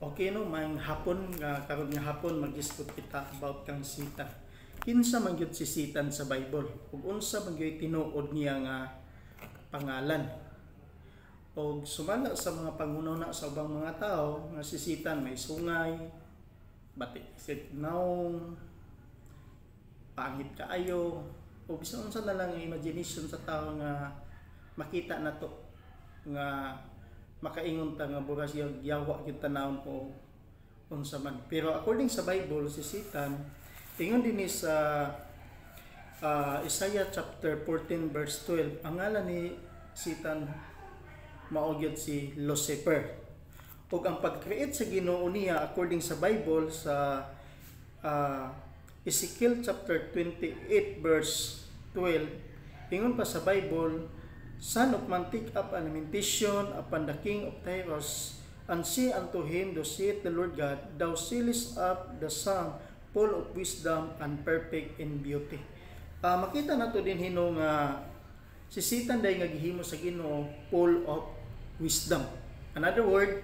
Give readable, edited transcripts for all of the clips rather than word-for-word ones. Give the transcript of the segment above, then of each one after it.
Okay no, may hapon nga karon nga hapon mag-discuss kita about kang Satan. Kinsa man gyud si Satan sa Bible? Ug unsa man gyud tinuod niya nga pangalan? Og sumala sa mga pangunaw na sa ubang mga tao nga si Satan may sungay, batik naong, pangit kaayo, o bisan unsa na lang ang imagination sa tao nga makita nato nga makaingon ta nga buras yawa gyud tanawon ko unsa man. Pero according sa Bible si Satan ingon dinhi sa Isaiah chapter 14 verse 12 ang ngalan ni Satan mao gyud si Lucifer. Ug ang pag-create sa Ginoo niya according sa Bible sa Ezekiel chapter 28 verse 12 ingon pa sa Bible, Son of man, take up an lamentation upon the king of Tyros, and say unto him, Thus saith the Lord God, Thou sealest up the song full of wisdom and perfect in beauty. Makita nato din hino nga si Satan day nga gihimo sa Ginoo full of wisdom. Another word,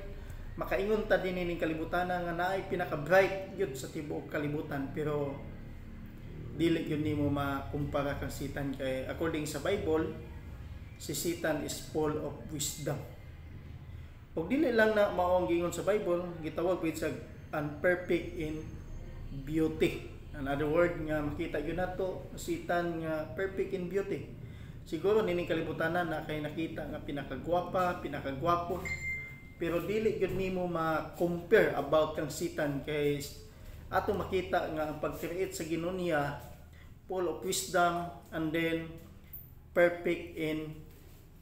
makaingon ta din ining kalibutan nga naay pinaka-bright gyud sa tibuok kalibutan, pero dili gyud nimo makumpara kang Satan kay according sa Bible si Satan is full of wisdom. Ug dili lang na maong gingon sa Bible, gitawag gid sa unperfect in beauty. Another word nga makita gyud nato Satan nga perfect in beauty. Siguro nining kalibutanan na kay nakita nga pinakagwapa, pinakagwapo, pero dili gyud nimo ma-compare about kang Satan kay ato makita nga ang pag-create sa Ginoo niya full of wisdom and then perfect in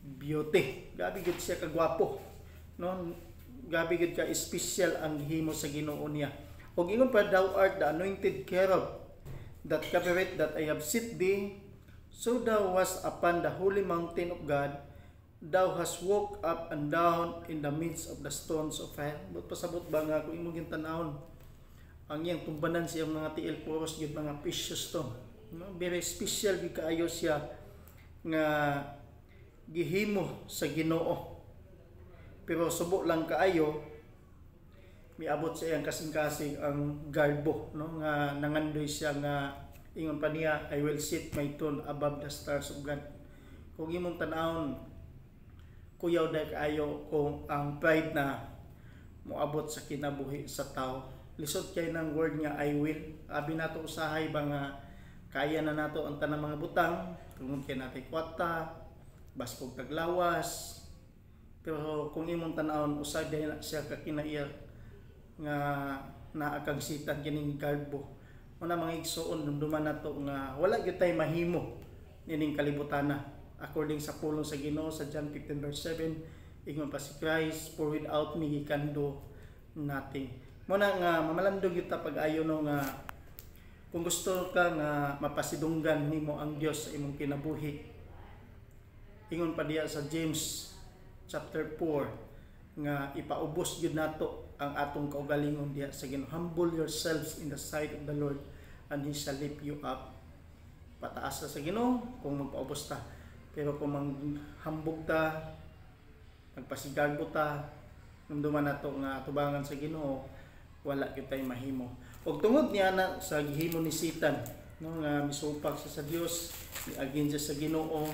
beauty. Gabi gud siya kagwapo, no? Gabi gud ka special ang himo sa Ginoo niya. Og ingon pa, Thou art the anointed cherub that covereth that I have set thee, so thou was upon the holy mountain of God, thou hast walked up and down in the midst of the stones of fire. But pasabot ba nga kung imong gintanahon ang iyang tumbanan siyang mga tiil puros gyud mga precious stone, no? Very special gyud kaayo siya nga gihimo sa Ginoo. Pero subo lang kaayo miabot sa iyang kasing-kasing ang garbo, no? Nga nangandoy siya nga ingon pa niya, I will set my throne above the stars of God. Kung imong tan-awon kuyaw day kaayo kung ang pride na moabot sa kinabuhi sa tao. Lisod kay nang word nga I will. Abi nato usahay ba nga kaya na nato ang tanang mga butang, tungod kay natin kwata, baskog taglawas. Pero kung imong tan-awon usay day na siya ka kinaiya nga naa kang Satan kining garbo. Una mga igsoon dumduman nato nga wala gyud tay mahimo nining kalibutana. According sa pulong sa Ginoo sa John 15 verse 7, ingon pa si Christ, for without me he can do nothing. Muna nga mamalandog gyud ta pag-ayo no nga kung gusto ka nga mapasidunggan nimo ang Dios sa imong kinabuhi. Ingon pa diya sa James chapter 4 nga ipaubos gyud nato ang atong kaugalingon diya sa Ginoo. Humble yourselves in the sight of the Lord and He shall lift you up. Pataas sa Ginoo kung magpaubos ta. Pero kung manghambog ta, magpasigagbo ta, numduman nato nga tubangan sa Ginoo, wala gyud tay mahimo. Og tungod niya na sa gihimo ni Satan, no, nga misupak siya sa Dios, miagin siya sa Ginoo.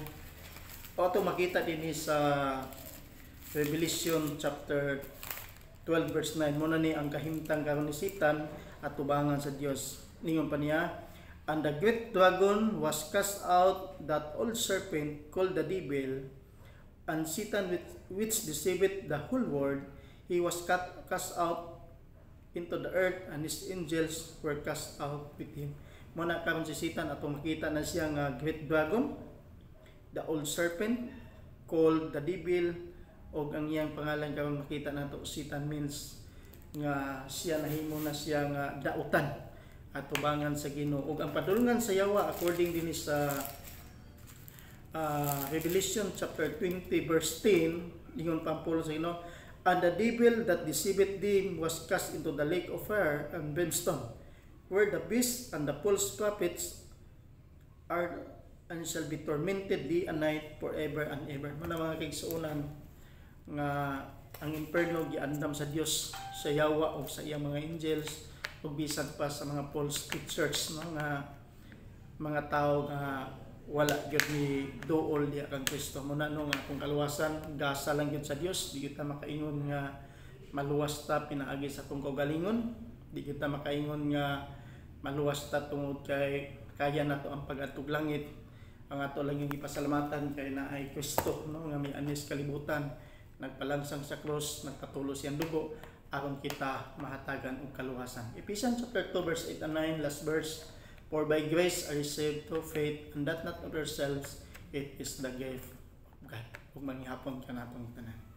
O ato makita din sa Revelation chapter 12 verse 9, muna ni ang kahimtang karon ni Satan at tubangan sa Dios. Ningon pa niya, and the great dragon was cast out, that old serpent called the devil, and Satan which deceiveth the whole world, he was cast out into the earth, and his angels were cast out with him. Muna karon si Satan ato makita na siya nga great dragon, the old serpent called the devil, o ang iyang pangalan karon makita nato Satan means nga siya nahimo na siya nga dautan at tubangan sa Ginoo. Og ang padulngan sa yawa according din sa Revelation chapter 20 verse 10, ingon pa Paulo sa Ginoo, and the devil that deceived them was cast into the lake of fire and brimstone, where the beast and the false prophets are and shall be tormented day and night forever and ever. Muna mga kaigsuonan nga ang imperno giandam sa Dios sa yawa o sa iyang mga angels ug bisan pa sa mga false teachers, no, nga mga tao nga wala gyud ni duol diha kang Kristo. Muna no nga kung kaluwasan gasa lang gyud sa Dios, di gyud ta makaingon nga maluwas ta pinaagi sa atong kaugalingon, di gyud ta makaingon nga maluwas ta tungod kay kaya nato ang pag-atog langit. Ang ato lang yung ipasalamatan kay naay Kristo, no, nga may anis kalibutan, nagpalansang sa cross, nagpatulo siyang dugo aron kita mahatagan og kaluwasan. Ephesians chapter 2 verse 8 and 9, last verse. For by grace are you saved through faith, and that not of yourselves, it is the gift of God. Ug manghihapon ka natong tanan.